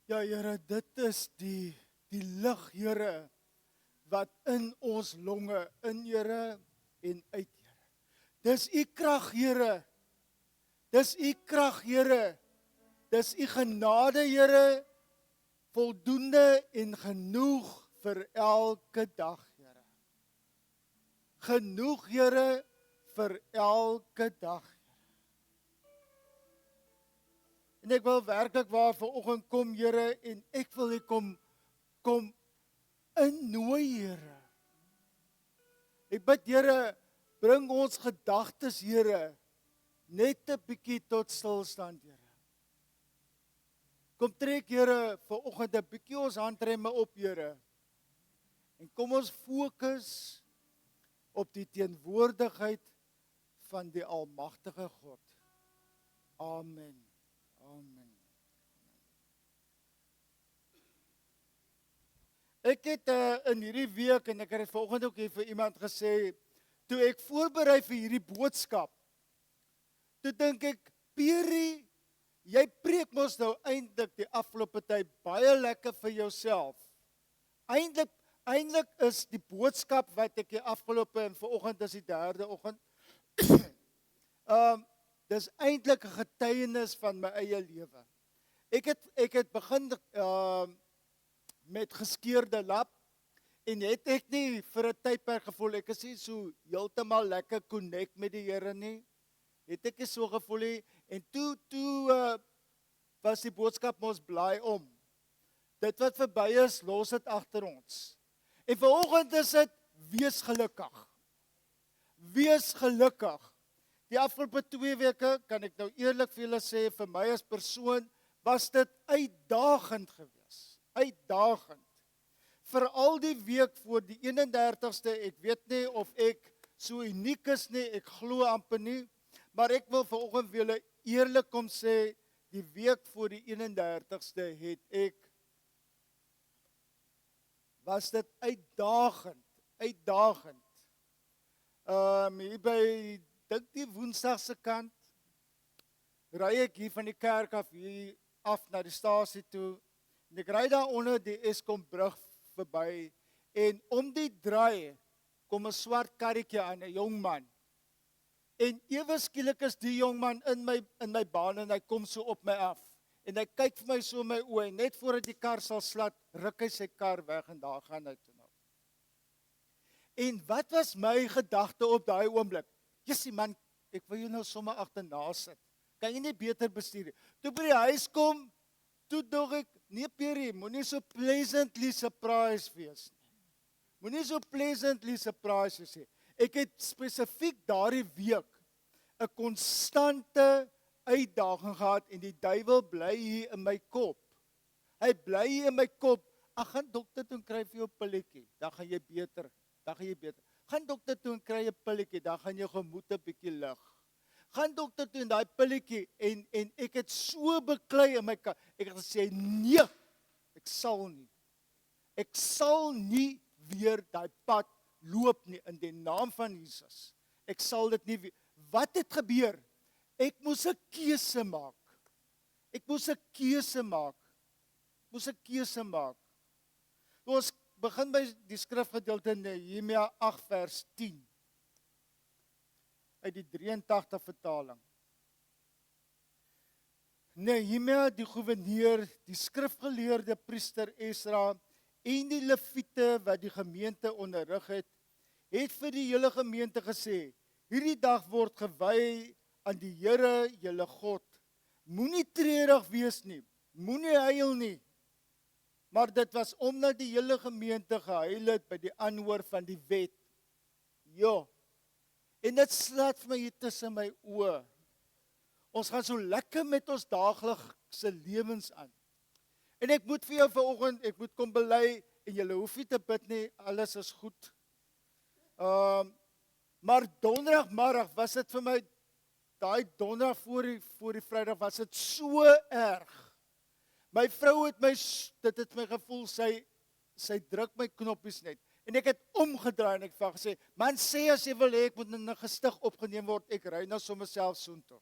Ja, Here, dit is die lig, Here, wat in ons longe, in, Here, en uit, Here. Dis u krag, Here. Dis u krag, Here. Dis u genade, Here, voldoende en genoeg vir elke dag, Here. Genoeg, Here, vir elke dag. En ek wil werklik waar vanoggend kom, Here, en ek wil U kom innooi, Here. Ek bid, Here, bring ons gedagtes, Here, net 'n bietjie tot stilstand, Here. Kom trek, Here, vanoggend 'n bietjie ons handremme op, Here. En kom ons fokus op die teenwoordigheid van die almagtige God. Amen. Amen. Ek het in hierdie week, en ek het vanoggend ook hier vir iemand gesê, toe ek voorberei vir hierdie boodskap, toe dink ek, Pierie, jy preek mos nou eintlik die afgelope tyd baie lekker vir jouself. Eintlik is die boodskap wat ek die afgelope, en vanoggend is die 3de oggend, dis eintlik 'n getuienis van my eie lewe. Ek het begin met geskeurde lap, en het ek nie vir 'n tydperk gevoel, ek is nie so heeltemal lekker connect met die Here nie, het ek nie so gevoel nie, en toe was die boodskap mos blaai om. Dit wat verby is, los dit agter ons. En vanoggend is dit, wees gelukkig. Wees gelukkig. Die afgelope 2 weke, kan ek nou eerlik vir julle sê, vir my as persoon, was dit uitdagend gewees. Uitdagend. Veral die week voor die 31ste, ek weet nie of ek so uniek is nie, ek glo amper nie, maar ek wil vanoggend vir julle eerlik kom sê, die week voor die 31ste was dit uitdagend. Hier by, dink die Woensdagse kant, ry ek hier van die kerk af, hier af na die stasie toe, en ek ry daar onder die Eskom brug verby, en om die draai, kom 'n swart karretjie aan, 'n jong man, en ewe skielik is die jong man in my baan, en hy kom so op my af, en hy kyk vir my so in my oë, en net voordat die kar sal slat, ruk hy sy kar weg, en daar gaan hy toe nou. En wat was my gedagte op daai oomblik? Jessie man, ek wil jou nou sommer agterna sit. Kan jy nie beter bestuur nie? Toe by die huis kom, toe dog ek, nee Pierie, moenie so pleasantly surprised wees nie. Moenie so pleasantly surprised wees nie. Ek het spesifiek daardie week 'n konstante uitdaging gehad, en die duiwel bly hier in my kop. Hy bly hier in my kop, gaan dokter toe en kry vir jou 'n pilletjie, dan gaan jy beter. Gaan dokter toe en kry 'n pilletjie, dan gaan jou gemoed 'n bietjie lig. Gaan dokter toe en daai pilletjie, en ek het so beklei in my kar, ek het gesê, nee, ek sal nie weer daai pad loop nie, in die naam van Jesus. Ek sal dit nie weer. Wat het gebeur? Ek moes 'n keuse maak. Ons begin by die skrifgedeelte in Nehemia 8 vers 10. Uit die 83 vertaling. Nehemia die goewerneur, die skrifgeleerde priester Esra en die leviete wat die gemeente onderrig het vir die hele gemeente gesê, hierdie dag word gewy aan die Here, julle God. Moenie treurig wees nie, moenie huil nie. Maar dit was omdat die hele gemeente gehuil het by die aanhoor van die wet. Ja. En dit slaat vir my hier tussen my oë. Ons gaan so lekker met ons daaglikse lewens aan. En ek moet vir jou vanoggend, ek moet kom bely, en julle hoef nie te bid nie, alles is goed. Maar donderdagmiddag was dit vir my, daai donderdag voor die Vrydag was dit so erg. My vrou het dit het my gevoel, sy druk my knoppies net. En ek het omgedraai en ek het gesê, man sê as jy wil hê, ek moet in 'n gestig opgeneem word, ek ry nou sommer self soontoe.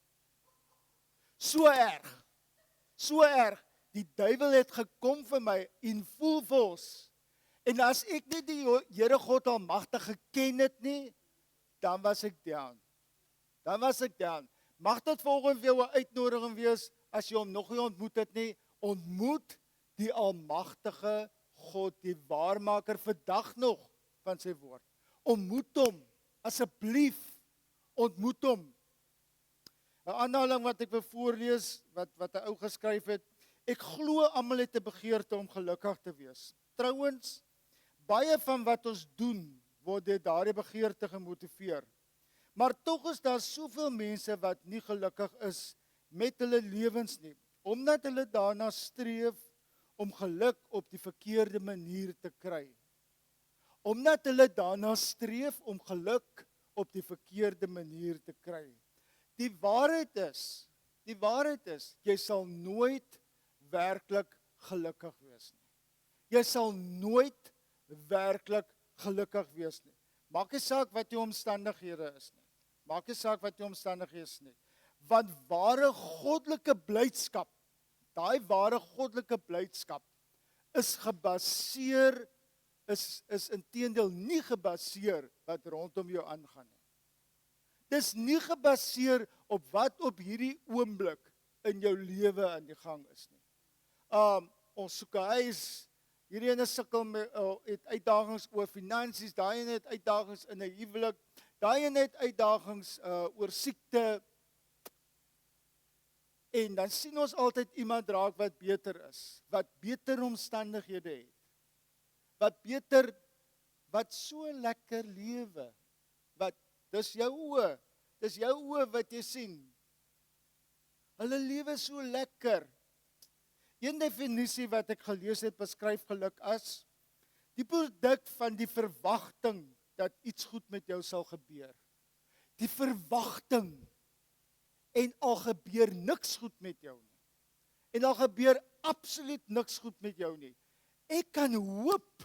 So erg. die duiwel het gekom vir my in full force. En as ek nie die Here God Almagtig geken het nie, dan was ek down. Mag dit volgende weer 'n uitnodiging wees, as jy hom nog nie ontmoet het nie, ontmoet die Almagtige God, die waarmaker vandag nog van sy woord. Ontmoet hom, asseblief, ontmoet hom. 'n Aanhaling wat ek wil voorlees, wat 'n ou geskryf het, ek glo almal het 'n begeerte om gelukkig te wees. Trouwens, baie van wat ons doen, word deur daardie begeerte gemotiveer. Maar tog is daar soveel mense wat nie gelukkig is met hulle lewens nie, omdat hulle daarna streef om geluk op die verkeerde manier te kry. Die waarheid is, jy sal nooit werklik gelukkig wees nie. Maak nie saak wat jou omstandighede is nie. Want ware goddelike blydskap, daai ware goddelike blydskap is gebaseer, is inteendeel nie gebaseer wat rondom jou aangaan nie. Dis nie gebaseer op wat op hierdie oomblik in jou lewe aan die gang is nie. Ons soek 'n huis, hierdie ene sukkel met het uitdagings oor finansies, daai ene het uitdagings in 'n huwelik, daai ene het uitdagings oor siekte. En dan sien ons altyd iemand raak wat beter is, wat beter omstandighede het, wat so lekker lewe, dis jou oë wat jy sien. Hulle lewe so lekker. Een definisie wat ek gelees het, beskryf geluk as die produk van die verwagting dat iets goed met jou sal gebeur. Die verwagting, en al gebeur niks goed met jou nie. En al gebeur absoluut niks goed met jou nie. Ek kan hoop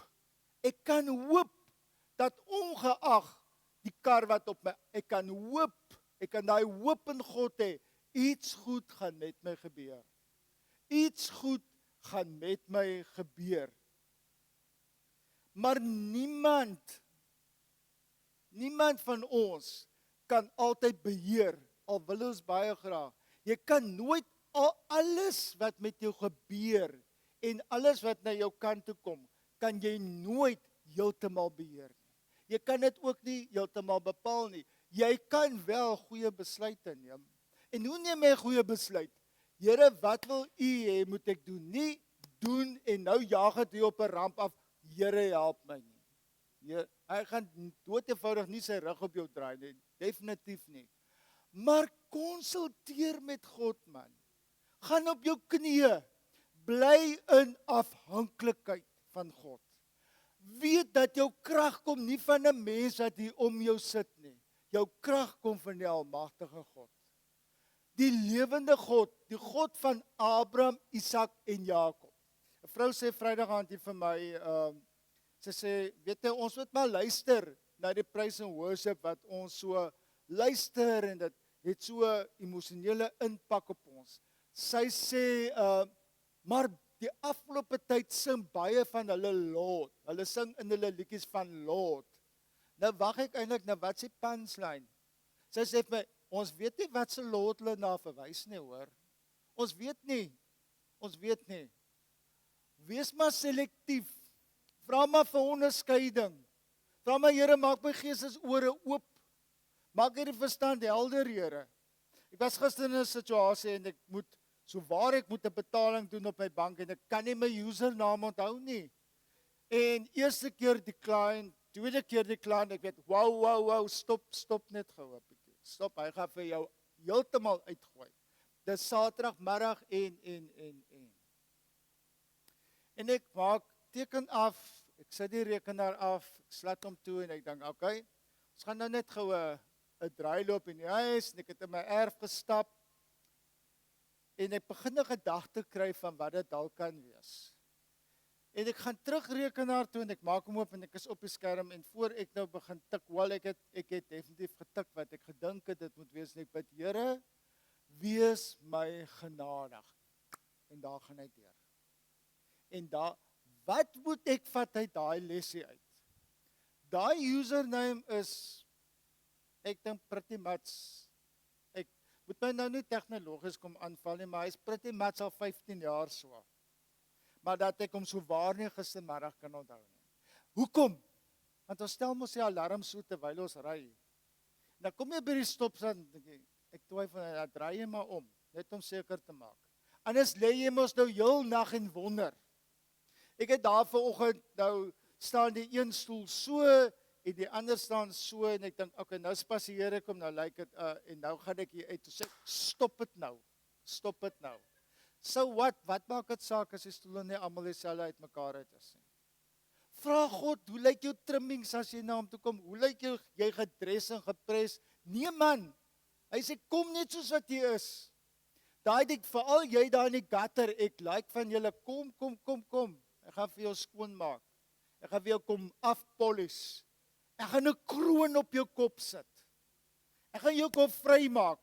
dat ongeag die kar wat op my, ek kan daai hoop in God hê, iets goed gaan met my gebeur. Maar niemand van ons kan altyd beheer, al wil ons baie graag. Jy kan nooit alles wat met jou gebeur en alles wat na jou kant toe kom, kan jy nooit heeltemal beheer nie. Jy kan dit ook nie heeltemal bepaal nie. Jy kan wel goeie besluite neem. En hoe neem jy 'n goeie besluit? Here, wat wil U hê moet ek doen? Nie doen en nou jaag dit op 'n ramp af. Here, help my nie. Hy gaan doodeenvoudig nie sy rug op jou draai nie, definitief nie. Maar konsulteer met God, man. Gaan op jou knieë, bly in afhanklikheid van God. Weet dat jou krag kom nie van 'n mens wat hier om jou sit nie. Jou krag kom van die Almagtige God. Die lewende God, die God van Abraham, Isak en Jakob. 'n Vrou sê Vrydag aand hier vir my, sy sê, weet jy, ons moet maar luister na die praise and worship wat ons so luister en dit het so emosionele impak op ons. Sy sê, maar die afgelope tyd sing baie van hulle Lord. Hulle sing in hulle liedjies van Lord. Nou wag ek eintlik na wat se punchline. Sy sê vir my, ons weet nie wat se Lord hulle na verwys nie, hoor. Ons weet nie. Wees maar selektief. Vra maar vir onderskeiding. Vra maar, Here, maak my geestesore oop. Maak hierdie verstand helder, Here. Ek was gister in 'n situasie en ek moet 'n betaling doen op my bank en ek kan nie my username onthou nie. En eerste keer decline, tweede keer decline, ek weet, wow, stop net gou 'n bietjie. Stop, hy gaan vir jou heeltemal uitgooi. Dis Saterdagmiddag en ek maak teken af, ek sit die rekenaar af, ek sluit hom toe en ek dink, okay, ons gaan nou net gou 'n draailoop in die huis en ek het in my erf gestap. En ek begin 'n gedagte kry van wat dit dalk kan wees. En ek gaan terug rekenaar toe en ek maak hom oop en ek is op die skerm en voor ek nou begin tik, ek het definitief getik wat ek gedink het dit moet wees en ek bid, Here, wees my genadig. En daar gaan hy deur. En wat moet ek vat uit daai lesie uit? Daai username is, ek dink pretty much, ek moet my nou nie tegnologies kom aanval nie, maar hy is pretty much al 15 jaar so. Maar dat ek hom so waar nie gistermiddag kan onthou nie. Hoekom? Want ons stel mos die alarm so terwyl ons ry. Dan kom jy by die stopstand, ek twyfel, dan draai jy maar om, net om seker te maak. Anders lê jy mos nou heel nag en wonder. Ek het daar vanoggend nou staan die een stoel so en die ander staan so en ek dink, okay, nou spasieer ek hom, nou lyk dit en nou gaan ek hier uit en sê, stop dit nou. So wat maak dit saak as die stoele nie almal dieselfde uitmekaar uit is nie? Vra God, hoe lyk jou trimmings as jy na hom toe kom? Hoe lyk jy gedres en gepres? Nee man, hy sê kom net soos wat jy is. Daai dit veral jy daar in die gutter, ek like van julle, kom. Ek gaan vir jou skoon maak. Ek gaan vir jou kom afpolish. Ek gaan 'n kroon op jou kop sit. Ek gaan jou kop vrymaak.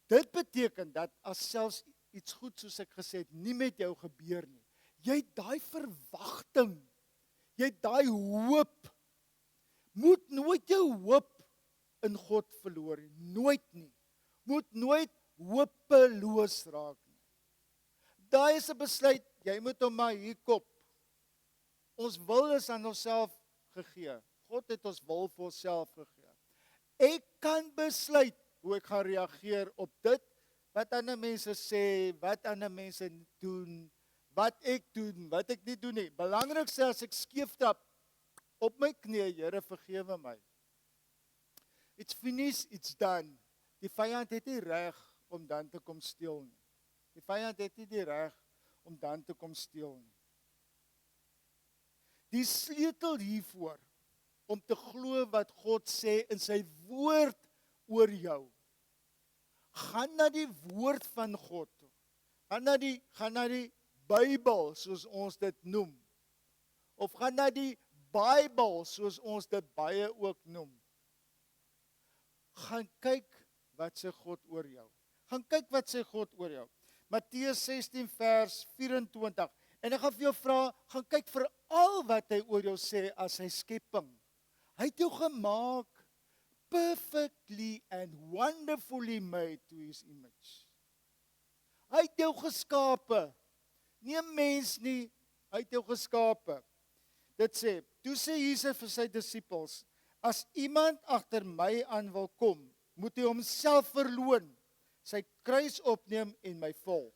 Dit beteken dat as selfs iets goed soos ek gesê het, nie met jou gebeur nie. Jy het daai verwagting. Jy het daai hoop. Moet nooit jou hoop in God verloor nie. Nooit nie. Moet nooit hopeloos raak nie. Daai is 'n besluit, jy moet hom maar hier kop. Ons wil is aan onsself gegee. God het ons wil vir onsself gegee. Ek kan besluit hoe ek gaan reageer op dit, wat ander mense sê, wat ander mense doen, wat ek doen, wat ek nie doen nie. Belangrikste as ek skeef trap, op my knie, Here vergewe my. It's finished, it's done. Die vyand het nie reg om dan te kom steel nie. Die vyand het nie die reg om dan te kom steel nie. Die sleutel hiervoor, om te glo wat God sê in sy woord oor jou. Gaan na die woord van God toe. Gaan na die Bybel, soos ons dit noem. Of gaan na die Bybel, soos ons dit baie ook noem. Gaan kyk wat sê God oor jou. Gaan kyk wat sê God oor jou. Matteus 16 vers 24. En ek gaan vir jou vra, gaan kyk vir al wat hy oor jou sê as sy skepping. Hy het jou gemaak perfectly and wonderfully made to his image. Hy het jou geskape. Nie 'n mens nie, hy het jou geskape. Dit sê, toe sê Jesus vir sy disippels, as iemand agter my aan wil kom, moet hy homself verloon, sy kruis opneem en my volg.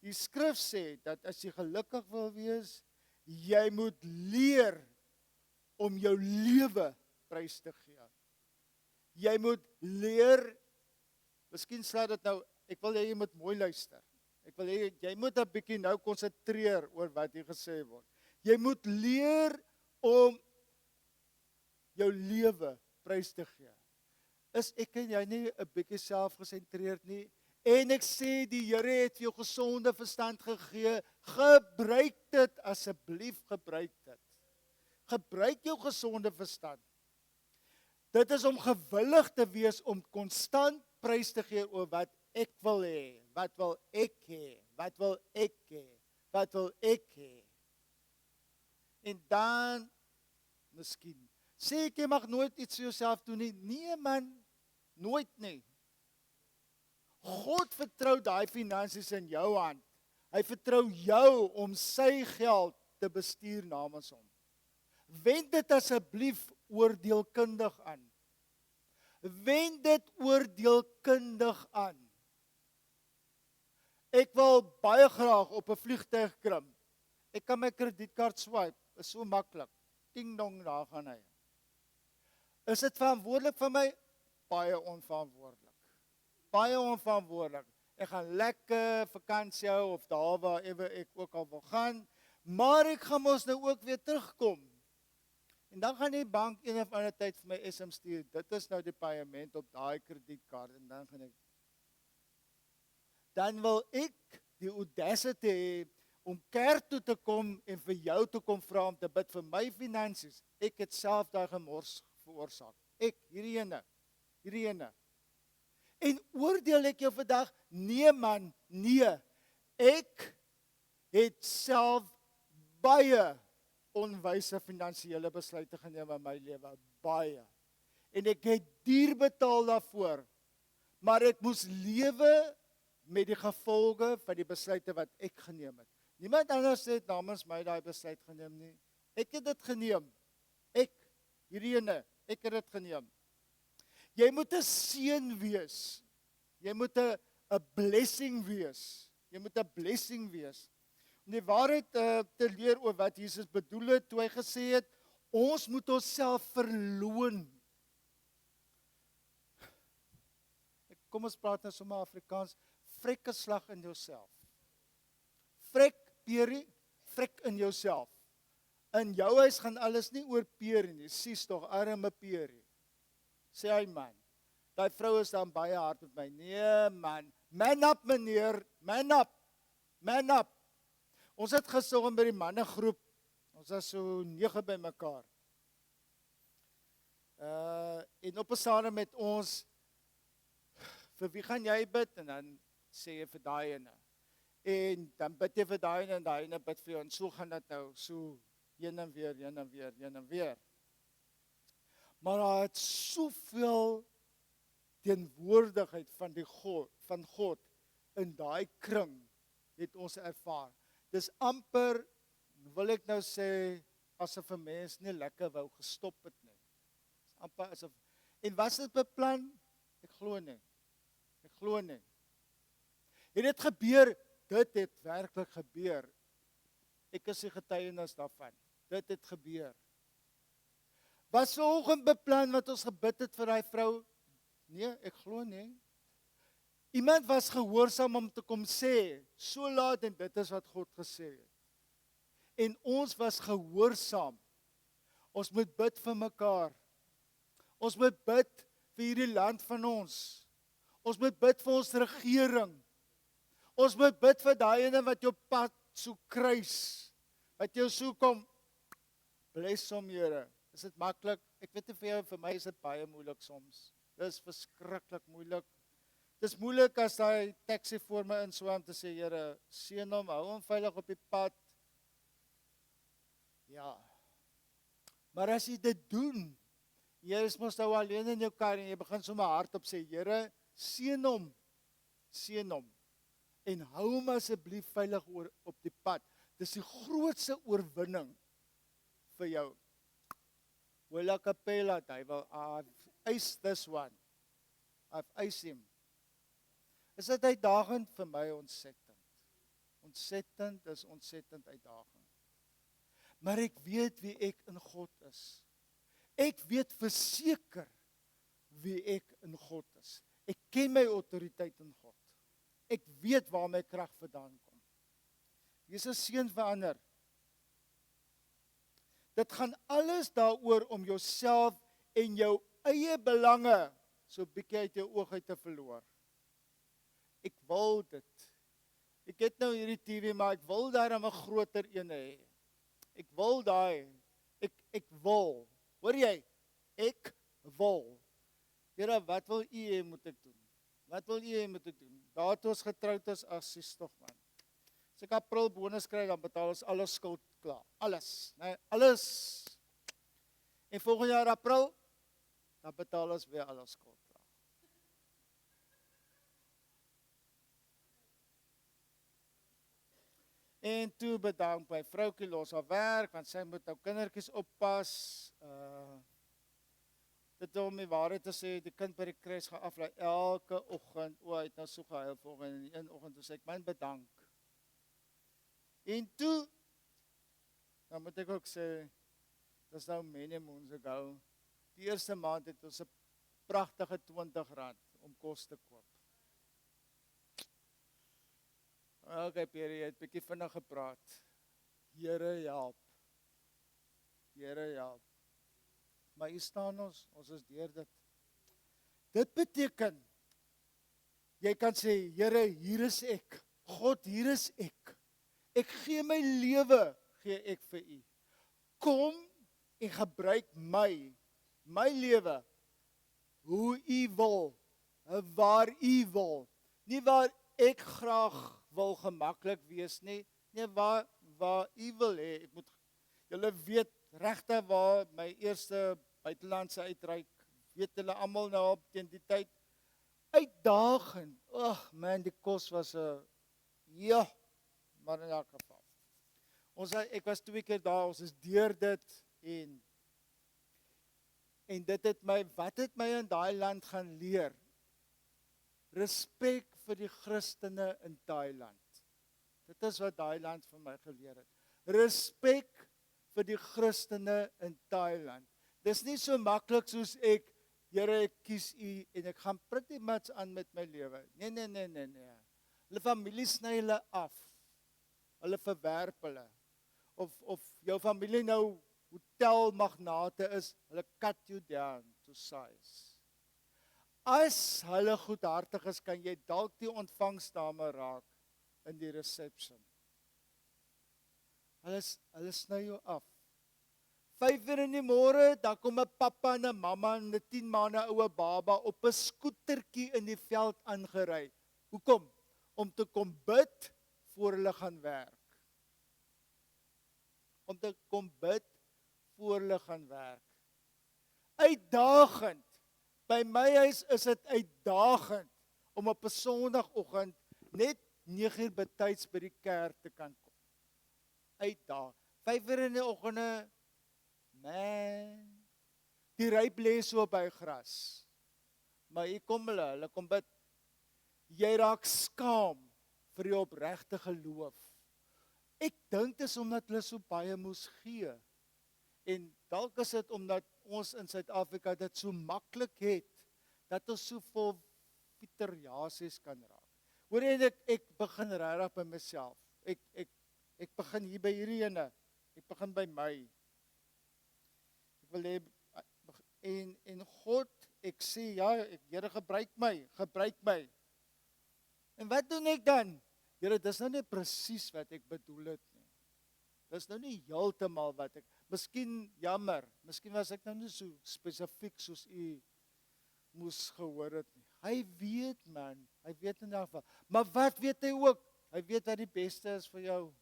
Die skrif sê dat as jy gelukkig wil wees, jy moet leer om jou lewe prys te gee. Jy moet leer, miskien slaat dit nou, ek wil hê jy moet mooi luister. Ek wil hê jy moet 'n bietjie nou konsentreer oor wat hier gesê word. Jy moet leer om jou lewe prys te gee. Is ek en jy nie 'n bietjie selfgesentreerd nie? En ek sê die Here het vir jou gesonde verstand gegee. Gebruik dit asseblief, gebruik dit. Gebruik jou gesonde verstand. Dit is om gewillig te wees om konstant prys te gee oor wat ek wil hê, wat wil ek hê, wat wil ek hê, wat wil ek hê. En dan, miskien, sê ek jy mag nooit iets vir jouself doen nie. Nee man, nooit nie. God vertrou daai finansies in jou hand. Hy vertrou jou om sy geld te bestuur namens hom. Wend dit asseblief oordeelkundig aan. Wend dit oordeelkundig aan. Ek wil baie graag op 'n vliegtuig klim. Ek kan my kredietkaart swipe, is so maklik. Ding dong, daar gaan hy. Is dit verantwoordelik vir my? Baie onverantwoordelik. Baie onverantwoordelik. Ek gaan lekker vakansie hou of daar waar ek ook al wil gaan, maar ek gaan mos nou ook weer terugkom. En dan gaan die bank een of ander tyd vir my SMS stuur. Dit is nou die paaiement op daai kredietkaart en dan gaan ek. Dan wil ek die audacity hê om kerk toe te kom en vir jou te kom vra om te bid vir my finansies. Ek het self daai gemors veroorsaak. Ek, hierdie ene. En oordeel ek jou vandag? Nee man, nee. Ek het self baie onwyse finansiële besluite geneem in my lewe, baie. En ek het duur betaal daarvoor, maar ek moes lewe met die gevolge van die besluite wat ek geneem het. Niemand anders het namens my daai besluit geneem nie. Ek het dit geneem. Hierdie ene, ek het dit geneem. Jy moet 'n seën wees. Jy moet 'n blessing wees. Jy moet 'n blessing wees. Om die waarheid te leer oor wat Jesus bedoel het toe hy gesê het, ons moet onsself verloon. Kom ons praat nou sommer Afrikaans, vrek 'n slag in jouself. Vrek, Perie, vrek in jouself. In jou huis gaan alles nie oor Perie nie, sies tog, arme Perie. Sê hy man, daai vrou is dan baie hard met my. Nee man, man up meneer, man up, man up. Ons het gesong by die mannegroep, ons was so 9 by mekaar. En op 'n stadium met ons, vir wie gaan jy bid? En dan sê jy vir daai ene. En dan bid jy vir daai ene en daai ene bid vir jou. En so gaan dit nou, so heen en weer, heen en weer, heen en weer. Maar daar het soveel teenwoordigheid van God in daai kring het ons ervaar. Dis amper, wil ek nou sê, asof 'n mens nie lekker wou gestop het nie. Dis amper asof, en was dit beplan? Ek glo nie. Ek glo nie. Het dit gebeur? Dit het werklik gebeur. Ek is die getuienis daarvan. Dit het gebeur. Was vanoggend beplan wat ons gebid het vir daai vrou? Nee, ek glo nie. Iemand was gehoorsaam om te kom sê, so laat en dit is wat God gesê het. En ons was gehoorsaam. Ons moet bid vir mekaar. Ons moet bid vir hierdie land van ons. Ons moet bid vir ons regering. Ons moet bid vir daai ene wat jou pad so kruis, wat jou so kom, bless hom Here. Is dit maklik? Ek weet nie vir jou, vir my is dit baie moeilik soms. Dis verskriklik moeilik. Dis moeilik as daai taxi voor my inswam te sê, Here, seën hom, hou hom veilig op die pad. Ja. Maar as jy dit doen, jy is mos nou alleen in jou kar en jy begin sommer hardop sê, Here, seën hom. Seën hom. En hou hom asseblief veilig op die pad. Dis die grootste oorwinning vir jou. Willa Capella, I've aced this one. I've aced him. Is dit uitdagend vir my ontsettend. Ontsettend is ontsettend uitdagend. Maar ek weet wie ek in God is. Ek weet verseker wie ek in God is. Ek ken my autoriteit in God. Ek weet waar my krag vandaan kom. Jesus seën verander. Dit gaan alles daaroor om jouself en jou eie belange so bietjie uit jou oog uit te verloor. Ek wil dit. Ek het nou hierdie TV, maar ek wil daarom 'n groter een hê. Ek wil daai. Ek wil. Hoor jy? Ek wil. Here, wat wil U hê moet ek doen? Wat wil U hê moet ek doen? Daar het ons getroud is, sis tog man. As ek April bonus kry, dan betaal ons alles skuld klaar. Alles, nee, alles. En volgende jaar April, dan betaal ons weer alles skuld klaar. En toe bedank my vroukie los haar werk, want sy moet nou kindertjies oppas. Dit om die waarheid te sê, die kind by die kruis gaan aflaai elke oggend. Hy het nou so gehuil volgende in die een oggend, toe sê ek, man bedank. En toe, dan moet ek ook sê, dis nou many moons ago, die eerste maand het ons 'n pragtige R20 om kos te koop. Okay, Pierre, jy het bietjie vinnig gepraat. Here help. Here help. Maar hier staan ons is deur dit. Dit beteken, jy kan sê, Here, hier is ek. God, hier is ek. Ek gee my lewe, gee ek vir U. Kom en gebruik my lewe, hoe U wil, waar U wil. Nie waar ek graag wil gemaklik wees nie. Nee, waar u wil hê, julle weet regtig waar my eerste buitelandse uitreik, weet julle almal nou op teen die tyd, uitdagend. Ag man, die kos was ja, maar in elk geval. Ek was 2 keer daar, ons is deur dit en dit het my, wat het my in daai land gaan leer? Respek vir die Christene in Thailand. Dit is wat daai land vir my geleer het. Respek vir die Christene in Thailand. Dis nie so maklik soos Here, ek kies u en ek gaan pretty much aan met my lewe. Nee. Hulle familie sny hulle af. Hulle verwerp hulle. Of jou familie nou hotelmagnate is, hulle cut you down to size. As hulle goedhartig is, kan jy dalk die ontvangsdame raak in die reception. Hulle sny jou af. 5 uur in die môre, dan kom 'n pappa en 'n mamma en 'n 10 maande oue baba op 'n skootertjie in die veld aangery. Hoekom? Om te kom bid voor hulle gaan werk. Om te kom bid voor hulle gaan werk. Uitdagend. By my huis is dit uitdagend om op 'n Sondagoggend net 9 uur betyds by die kerk te kan kom. Uitdagend. 5 uur in die oggende, man, die ryp lê so by gras. Maar hier kom hulle kom bid. Jy raak skaam vir die opregte geloof. Ek dink dit is omdat hulle so baie moes gee. En dalk is dit omdat ons in Suid-Afrika dit so maklik het, dat ons so vol fiteriasies kan raak. Hoor jy, ek begin regtig by myself. Ek begin hier by hierdie ene. Ek begin by my. Ek wil hê, en God, ek sê, ja, Here, gebruik my. En wat doen ek dan? Here, dis nou nie presies wat ek bedoel het nie. Dis nou nie heeltemal wat ek, miskien jammer, miskien was ek nou nie so spesifiek soos u moes gehoor het nie. Hy weet man, hy weet in elk geval. Maar wat weet hy ook? Hy weet wat die beste is vir jou.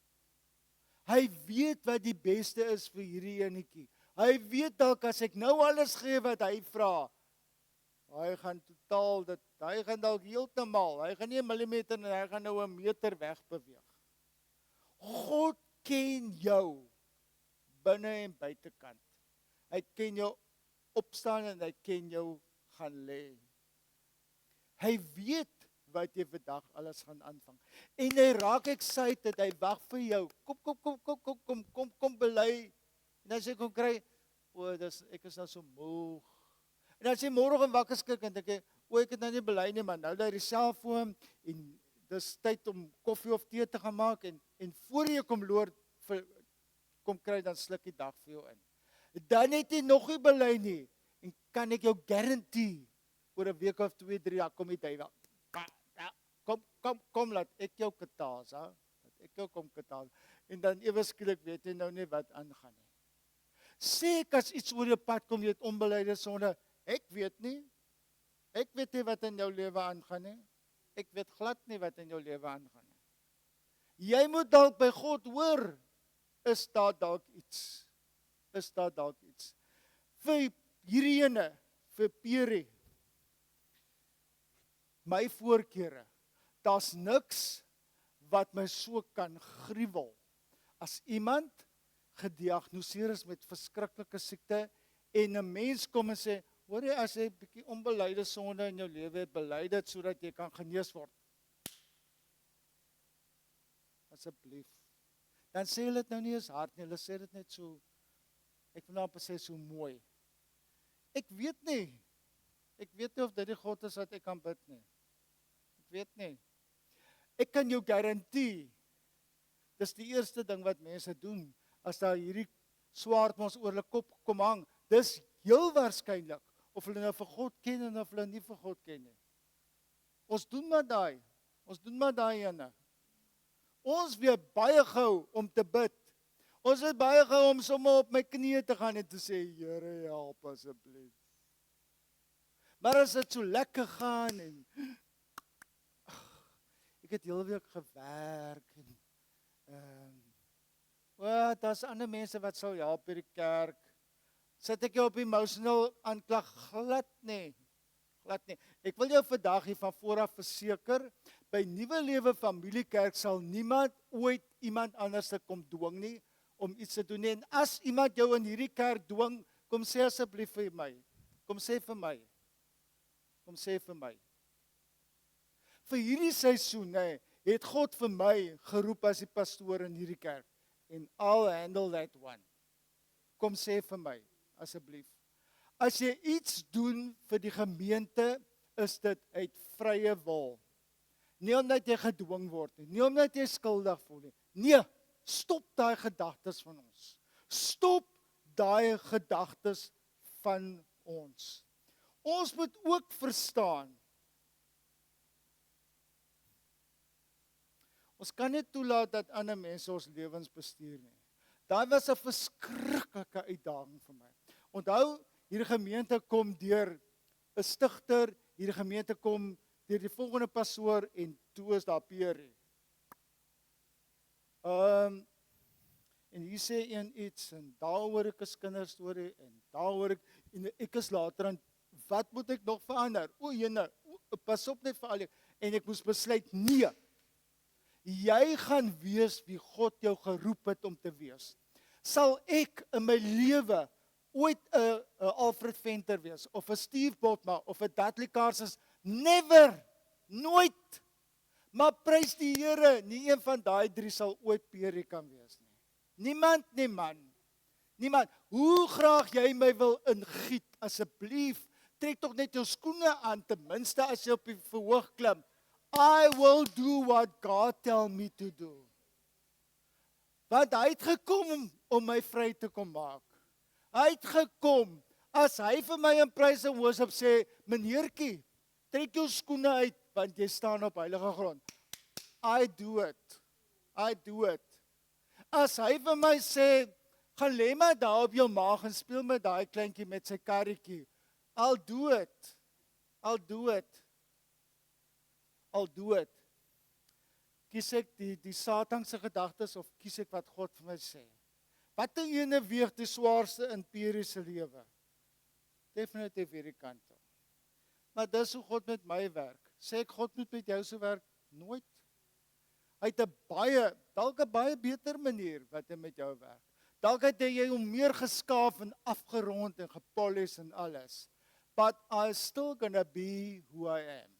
Hy weet wat die beste is vir hierdie enetjie. Hy weet dalk as ek nou alles gee wat hy vra, hy gaan totaal dit, hy gaan dalk heeltemal, hy gaan nie 'n millimeter en hy gaan nou 'n meter weg beweeg. God ken jou binne en buitekant. Hy ken jou opstaan en hy ken jou gaan lê. Hy weet wat jy vandag alles gaan aanvang. En hy raak excited, hy wag vir jou. Kom bely. En as jy kom kry, ek is nou so moeg. En as jy môre wakker skrik en dink jy, ek het nou nie bely nie, maar nou lê die selfoon en dis tyd om koffie of tee te gaan maak en voor jy kom kry, dan sluk die dag vir jou in. Dan het jy nog nie bely nie en kan ek jou guarantee oor 'n week of 2, 3 kom die tyd. Kom laat ek jou kataas, ha? Laat ek jou kom kataas. En dan ewe skielik weet jy nou nie wat aangaan nie. Sê ek as iets oor jou pad kom, jy het onbelyde sonde, ek weet nie wat in jou lewe aangaan nie. Ek weet glad nie wat in jou lewe aangaan nie. Jy moet dalk by God hoor, is daar dalk iets? Vir hierdie ene, vir Peri, my voorkeure, daar's niks wat my so kan gruwel as iemand gediagnoseer is met verskriklike siekte en 'n mens kom en sê, hoor jy, as jy 'n bietjie onbelyde sonde in jou lewe het, bely dit sodat jy kan genees word. Asseblief. Dan sê hulle dit nou nie eens hard nie, hulle sê dit net so, ek wil nou amper sê so mooi. Ek weet nie of dit die God is wat ek kan bid nie. Ek weet nie. Ek kan jou garandeer, dis die eerste ding wat mense doen, as daar hierdie swaard ons oor hulle kop kom hang, dis heel waarskynlik, of hulle nou vir God ken en of hulle nie vir God ken nie. Ons doen maar daai ene. Ons weet baie gou om te bid. Ons weet baie gou om sommer op my knieë te gaan en te sê, Here, help asseblief. Maar as dit so lekker gaan en ek ek het heel week gewerk en daar's ander mense wat sal help by die kerk. Sit ek jou op emotional aanklag? Glad nie. Ek wil jou vandag hier van vooraf verseker, by Nuwe Lewe Familiekerk sal niemand ooit iemand anders te kom dwing nie om iets te doen nie. En as iemand jou in hierdie kerk dwing, kom sê asseblief vir my. Kom sê vir my. Vir hierdie seisoen, het God vir my geroep as die pastoor in hierdie kerk. And I'll handle that one. Kom sê vir my, asseblief. As jy iets doen vir die gemeente, is dit uit vrye wil. Nie omdat jy gedwing word nie, nie omdat jy skuldig voel nie. Nee, stop daai gedagtes van ons. Stop daai gedagtes van ons. Ons moet ook verstaan. Ons kan nie toelaat dat ander mense ons lewens bestuur nie. Daai was 'n verskriklike uitdaging vir my. Onthou, hierdie gemeente kom deur 'n stigter, hierdie gemeente kom deur die volgende pastoor en toe is daar Pierre. En hier sê een iets en daar hoor ek 'n kinderstorie en daar hoor ek is later aan wat moet ek nog verander? Pas op net vir al en ek moes besluit nee. Jy gaan wees wie God jou geroep het om te wees. Sal ek in my lewe ooit 'n Alfred Venter wees of 'n Steve Botma of 'n Dudley Carson? Never, nooit. Maar prys die Here, nie een van daai drie sal ooit Pierre kan wees nie. Niemand nie man. Niemand. Hoe graag jy my wil ingiet, asseblief, trek tog net jou skoene aan, ten minste as jy op die verhoog klim. I will do what God tell me to do. Want hy het gekom om my vry te kom maak. Hy het gekom, as hy vir my in praise and worship sê, meneertjie, trek jou skoene uit, want jy staan op heilige grond. I do it. As hy vir my sê, gaan lê maar daar op jou maag en speel met daai kleintjie met sy karretjie. I'll do it. Kies ek die Satan se gedagtes of kies ek wat God vir my sê? Watter ene weeg die swaarste in Pierre se lewe? Definitief hierdie kant toe. Maar dis hoe God met my werk. Sê ek God moet met jou so werk? Nooit. Hy het dalk 'n baie beter manier wat hy met jou werk. Dalk het jy hom meer geskaaf en afgerond en gepolish en alles. But I'm still gonna be who I am.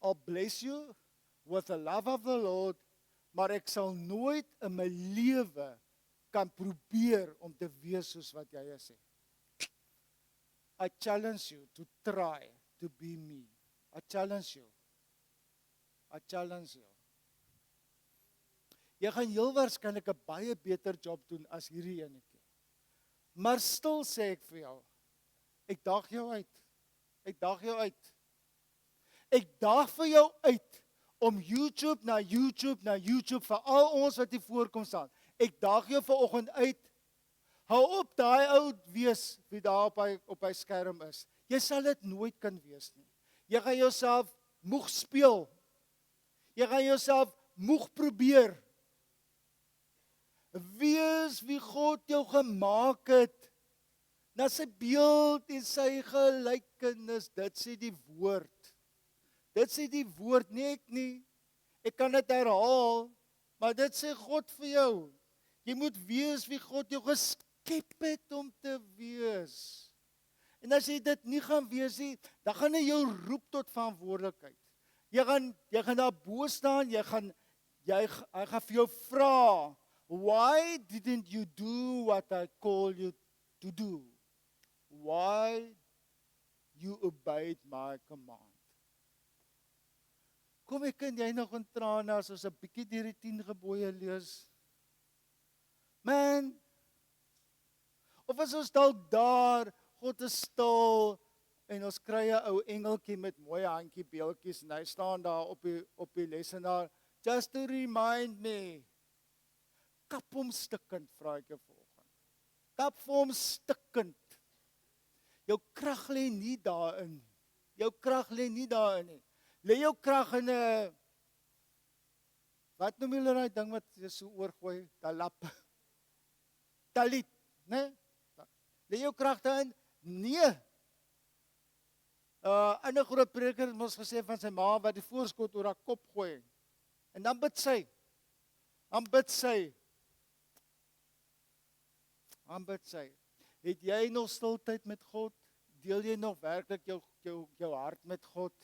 I'll bless you with the love of the Lord, maar ek sal nooit in my lewe kan probeer om te wees soos wat jy is. I challenge you to try to be me. I challenge you. Jy gaan heel waarskynlik 'n baie beter job doen as hierdie enetjie. Maar stil sê ek vir jou, ek daag jou uit. Ek daag vir jou uit om YouTube na YouTube vir al ons wat hier voorkom staan. Ek daag jou vanoggend uit. Hou op daai ou wees wie daar op hy skerm is. Jy sal dit nooit kan wees nie. Jy gaan jouself moeg speel. Jy gaan jouself moeg probeer. Wees wie God jou gemaak het. Na sy beeld en sy gelykenis, dit sê die woord. Nie ek nie. Ek kan dit herhaal, maar dit sê God vir jou. Jy moet wees wie God jou geskep het om te wees. En as jy dit nie gaan wees nie, dan gaan hy jou roep tot verantwoordelikheid. Jy gaan daar bo staan, hy gaan vir jou vra, why didn't you do what I call you to do? Why you obeyed my command? Kom ek kan jy nog in trane as ons 'n bietjie deur die 10 gebooie lees? Man, of as ons dalk daar, God is stil, en ons kry 'n ou engeltjie met mooi handjie beeltjies, en hy staan daar op die lesenaar, just to remind me, kap hom stikkend, vra ek jou vanoggend. Kap vir hom stikkend. Jou krag lê nie daarin nie. Lê jou krag in 'n wat noem julle daai ding wat jy so oorgooi, talap. Talit, né? Lê jou krag daarin? Nee. Ander groot preker het mos gesê van sy ma wat die voorskot oor haar kop gooi. En dan bid sy. Dan bid sy. Dan bid sy. Het jy nog stiltyd met God? Deel jy nog werklik jou hart met God?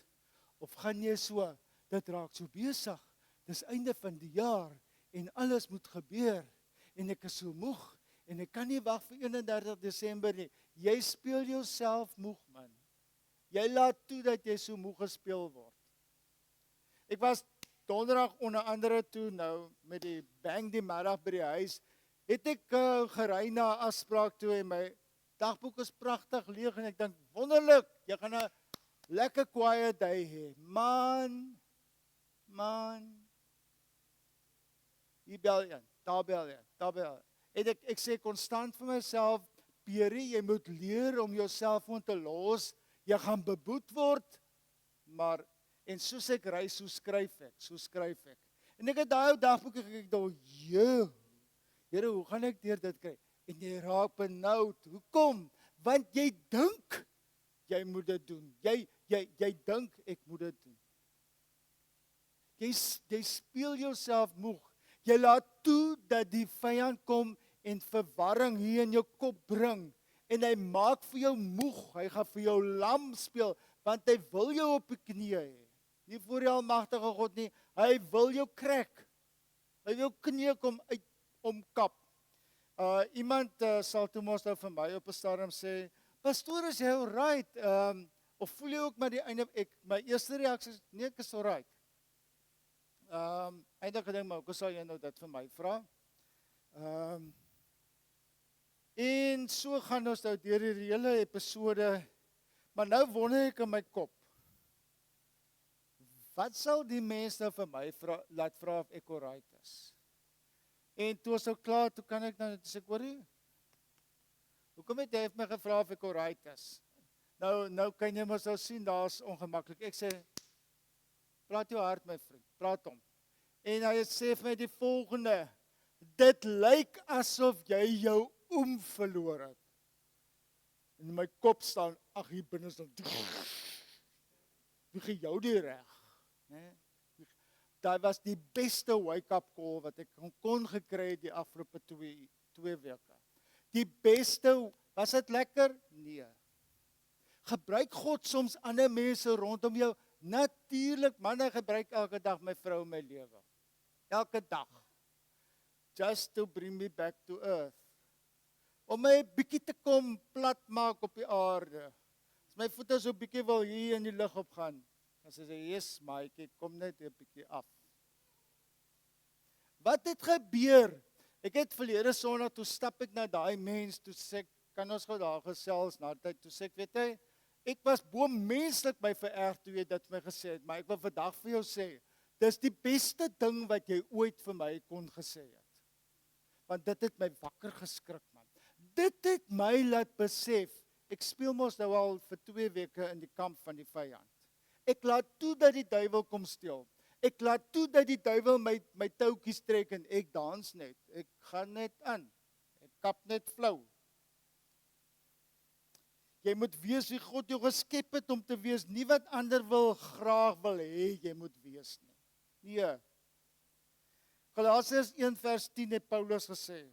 Of gaan jy so, dit raak so besig. Dis einde van die jaar en alles moet gebeur en ek is so moeg en ek kan nie wag vir 31 Desember nie. Jy speel jouself moeg, man. Jy laat toe dat jy so moeg gespeel word. Ek was donderdag onder andere toe nou met die bang die middag by die huis. Het ek gery na 'n afspraak toe en my dagboek is pragtig leeg en ek dink wonderlik, jy gaan 'n lekker quiet day hê. Man. Hier bel een, daar bel een. En ek sê konstant vir myself, Pierie, jy moet leer om jou selfoon te los. Jy gaan beboet word, maar en soos ek ry, so skryf ek. En ek het daai dagboek gekyk, Here, hoe gaan ek deur dit kry? En jy raak benoud. Hoekom? Want jy dink jy moet dit doen. Jy dink ek moet dit doen. Jy speel jouself moeg. Jy laat toe dat die vyand kom en verwarring hier in jou kop bring. En hy maak vir jou moeg. Hy gaan vir jou lam speel, want hy wil jou op die knieë hê. Nie voor die almagtige God nie. Hy wil jou krek. Hy wil knieë kom uit omkap. Iemand sal toe mos nou vir my op 'n stadium sê, pastoor, is jy alright? Of voel jy ook maar die einde, my eerste reaksie is, nee, ek is alright. Eindig gedink, maar hoe sal jy nou dit vir my vra? En so gaan ons nou deur die hele episode, maar nou wonder ek in my kop, wat sal die mense nou vir my laat vra of ek alright is? En toe is nou klaar, toe kan ek nou sê, hoorie, hoekom het jy my gevra of ek alright is? Nou kan jy mos nou sien, daar is ongemaklik. Ek sê, praat jou hart my vriend, praat hom. En hy sê vir my die volgende, dit lyk asof jy jou verloor het. En in my kop staan, ag hier binne staan, wie gee jou die reg? Dit was die beste wake-up call wat ek kon gekry het die afgelope 2 weke. Die beste, was dit lekker? Nee. Gebruik God soms ander mense rondom jou? Natuurlik, man, ek gebruik elke dag my vrou in my lewe. Elke dag. Just to bring me back to earth. Om my bietjie te kom plat maak op die aarde. As my voete so bietjie wil hier in die lug opgaan, dan sê sy, yes, maatjie, kom net 'n bietjie af. Wat het gebeur? Ek het verlede Sondag, toe stap ek na daai mens, toe sê ek, kan ons gou daar gesels na tyd, toe sê ek, weet jy, ek was bo-menslik my vererg toe jy dit vir my gesê het, maar ek wil vandag vir jou sê, dis die beste ding wat jy ooit vir my kon gesê het. Want dit het my wakker geskrik, man. Dit het my laat besef, ek speel mos nou al vir 2 weke in die kamp van die vyand. Ek laat toe dat die duiwel kom steel. Ek laat toe dat die duiwel my touwtjies trek en ek dans net. Ek gaan net aan. Ek kap net flou. Jy moet wees wie God jou geskep het om te wees, nie wat ander graag wil hê jy moet wees nie. Nee. Galasiërs 1:10 het Paulus gesê,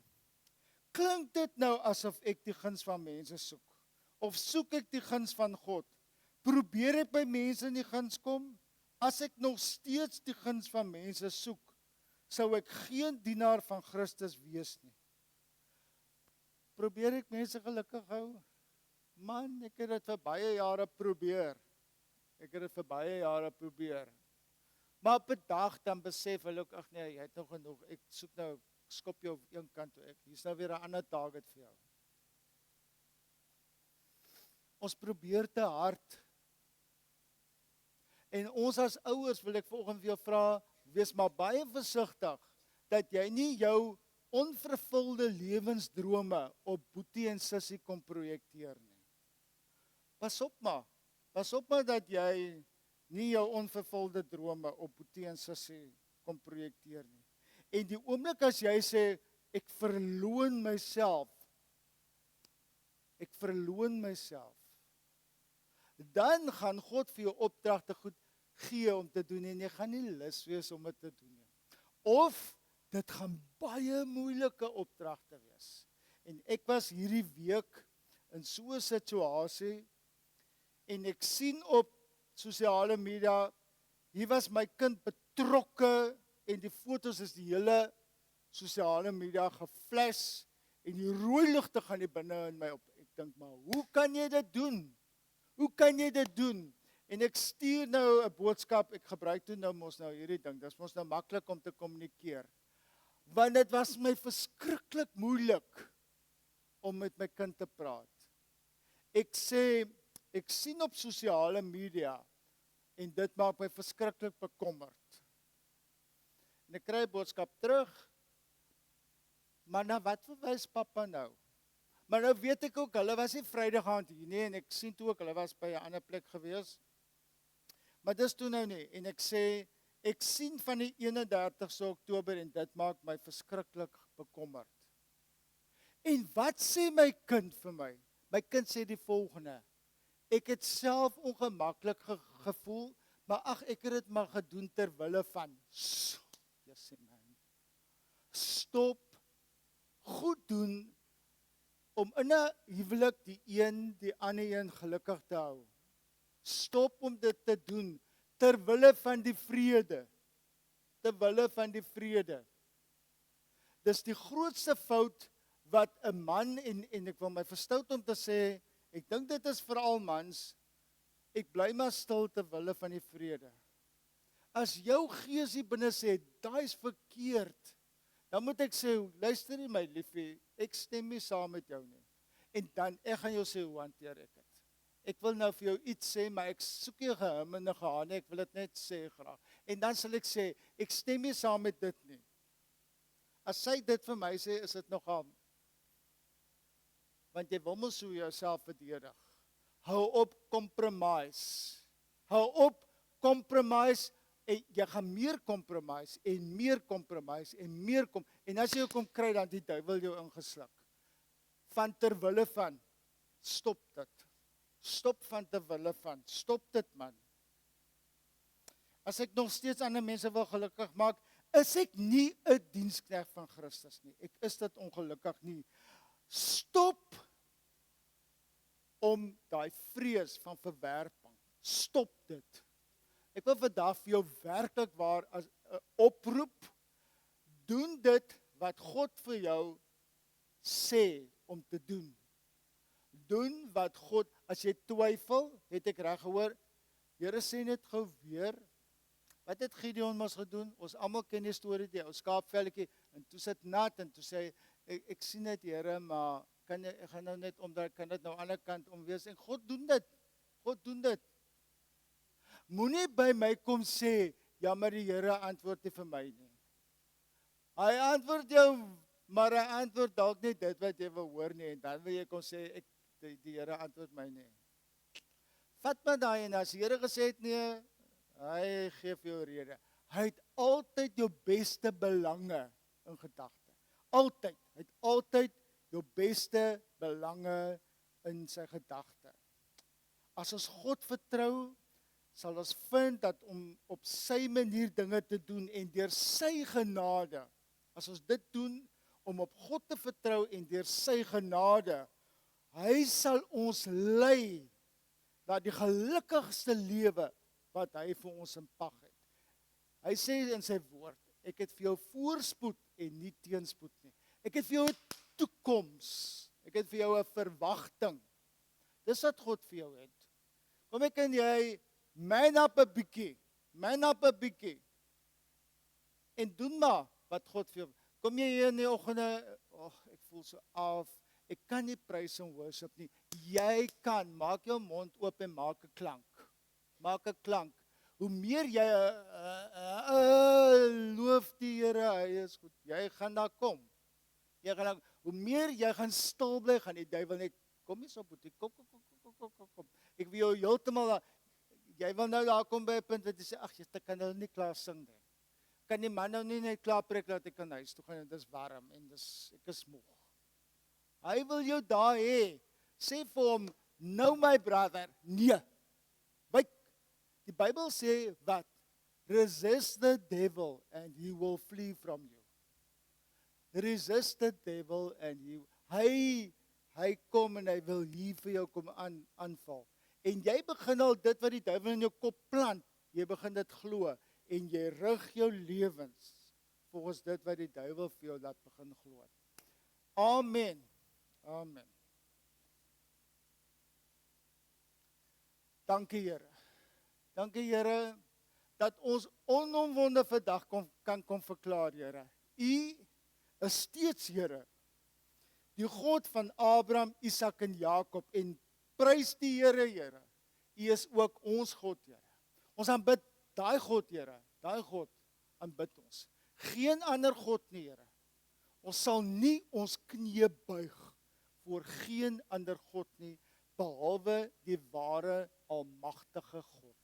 klink dit nou asof ek die guns van mense soek? Of soek ek die guns van God? Probeer ek by mense in die guns kom? As ek nog steeds die guns van mense soek, sou ek geen dienaar van Christus wees nie. Probeer ek mense gelukkig hou? Man, ek het dit vir baie jare probeer. Maar op 'n dag dan besef hulle ook, ag nee, jy het nog genoeg. Ek soek nou, skop jou op een kant toe. Hier's nou weer 'n ander target vir jou. Ons probeer te hard. En ons as ouers wil ek vanoggend vir jou vra, wees maar baie versigtig dat jy nie jou onvervulde lewensdrome op boetie en sussie kom projekteer nie. Pas op maar dat jy nie jou onvervulde drome op Boetie en Sussie kom projekteer nie. En die oomblik as jy sê, ek verloon myself, dan gaan God vir jou opdragte goed gee om te doen en jy gaan nie lus wees om dit te doen nie. Of dit gaan baie moeilike opdragte wees. En ek was hierdie week in so 'n situasie en ek sien op sosiale media, hier was my kind betrokke en die fotos is die hele sosiale media geflash en die rooi ligte gaan nie binne in my op. Ek dink maar, hoe kan jy dit doen? Hoe kan jy dit doen? En ek stuur nou 'n boodskap, ek gebruik toe nou mos nou hierdie ding, dis mos nou maklik om te kommunikeer. Want dit was my verskriklik moeilik om met my kind te praat. Ek sien op sosiale media en dit maak my verskriklik bekommerd. En ek kry 'n boodskap terug, maar na wat verwys pappa nou? Maar nou weet ek ook, hulle was nie Vrydag aand hier nie, en ek sien toe ook, hulle was by 'n ander plek gewees. Maar dis toe nou nie, en ek sê, ek sien van die 31ste Oktober en dit maak my verskriklik bekommerd. En wat sê my kind vir my? My kind sê die volgende, ek het self ongemaklik gevoel, maar ag, ek het dit maar gedoen ter wille van, stop, goed doen, om in 'n huwelik die ander een gelukkig te hou. Stop om dit te doen, ter wille van die vrede. Dis die grootste fout wat 'n man, en ek wil my verstout om te sê, ek dink dit is veral mans, ek bly maar stil ter wille van die vrede. As jou gees hier binne sê, daai is verkeerd, dan moet ek sê, luister nie my liefie, ek stem nie saam met jou nie. En dan, ek gaan jou sê, hoe hanteer ek dit? Ek wil nou vir jou iets sê, maar ek soek nie gehim en gehane, ek wil dit net sê graag. En dan sal ek sê, ek stem nie saam met dit nie. As sy dit vir my sê, is dit nogal, want jy wil mos so jouself verdedig. Hou op compromise. En jy gaan meer compromise en meer compromise en meer en as jy jou kom kry, dan die duiwel jou ingesluk. Van ter wille van, stop dit. Stop van ter wille van, stop dit man. As ek nog steeds ander mense wil gelukkig maak, is ek nie 'n diensknegt van Christus nie. Ek is dit ongelukkig nie. Stop om daai vrees van verwerping. Stop dit. Ek wil vandag vir jou werklik waar as 'n oproep, doen dit wat God vir jou sê om te doen. Doen wat God, as jy twyfel, het ek reg gehoor, Here sê net gou weer, wat het Gideon mos gedoen? Ons almal ken die storie, die ou skaapvelletjie, en toe sit nat, en toe sê, ek sien dit Here, maar ek gaan nou net omdraai, kan dit nou aan die ander kant omwees, en God doen dit. Moenie by my kom sê, ja, maar die Here antwoord nie vir my nie. Hy antwoord jou, maar hy antwoord dalk nie dit wat jy wil hoor nie, en dan wil jy kom sê, die Here antwoord my nie. Vat maar daai, en as die Here gesê het nee, hy gee vir jou rede. Hy het altyd jou beste belange in gedagte. Altyd. Hy het altyd jou beste belange in sy gedagte. As ons God vertrou, sal ons vind dat om op sy manier dinge te doen en deur sy genade, as ons dit doen, om op God te vertrou en deur sy genade, hy sal ons lei na die gelukkigste lewe wat hy vir ons in pag het. Hy sê in sy woord, ek het vir jou voorspoed en nie teenspoed nie. Ek het vir jou 'n toekoms. Ek het vir jou 'n verwagting. Dis wat God vir jou het. Kom ek en jy man up 'n bietjie. En doen maar wat God vir jou. Kom jy hier in die oggende, ek voel so af. Ek kan nie praise en worship nie. Jy kan, maak jou mond oop en maak 'n klank. Hoe meer jy loof die Here, hy is goed. Jy gaan daar kom. Hoe meer jy gaan stil bly, gaan die duiwel net kom nie so boetie. Kom. Ek wil jou heeltemal, jy wil nou daar kom by 'n punt wat jy sê, ag, ek kan nou nie klaar sing nie. Kan die man nou nie net klaar preek dat ek kan huis toe gaan en dit is warm en ek is moeg. Hy wil jou daar hê. Sê vir hom, nou my brother, nee. Wyk, die Bybel sê wat? Resist the devil and he will flee from you. Resist the devil and hy kom en hy wil hier vir jou kom aanval. En jy begin al dit wat die duiwel in jou kop plant, jy begin dit glo en jy rig jou lewens volgens dit wat die duiwel vir jou laat begin glo. Amen. Amen. Dankie Here. Dankie Here dat ons onomwonde vandag kan kom verklaar, Here. U is steeds Here, die God van Abraham, Isak en Jakob, en prys die Here, Here. U is ook ons God, Here. Ons aanbid daai God, Here. Daai God aanbid ons. Geen ander God nie, Here. Ons sal nie ons knieë buig voor geen ander God nie, behalwe die ware almagtige God nie.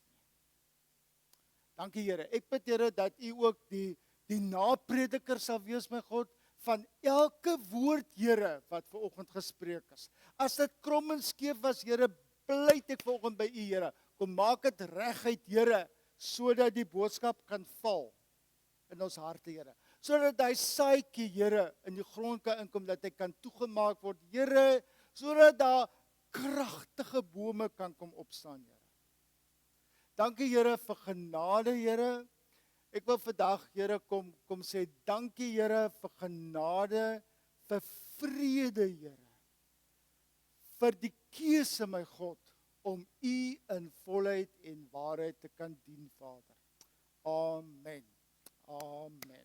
Dankie Here. Ek bid Here dat U ook die naprediker sal wees, my God, van elke woord, Here, wat vanoggend gespreek is. As dit krom en skeef was, Here, pleit ek vanoggend by U, Here. Kom maak dit reguit, Here, sodat die boodskap kan val in ons harte, Here. Sodat hy saadjie, Here, in die grond kan inkom, dat hy kan toegemaak word, Here, sodat daar kragtige bome kan kom opstaan, Here. Dankie, Here, vir genade, Here. Ek wil vandag, Here, kom sê, dankie, Here, vir genade, vir vrede, Here. Vir die keuse, my God, om U in volheid en waarheid te kan dien, Vader. Amen. Amen.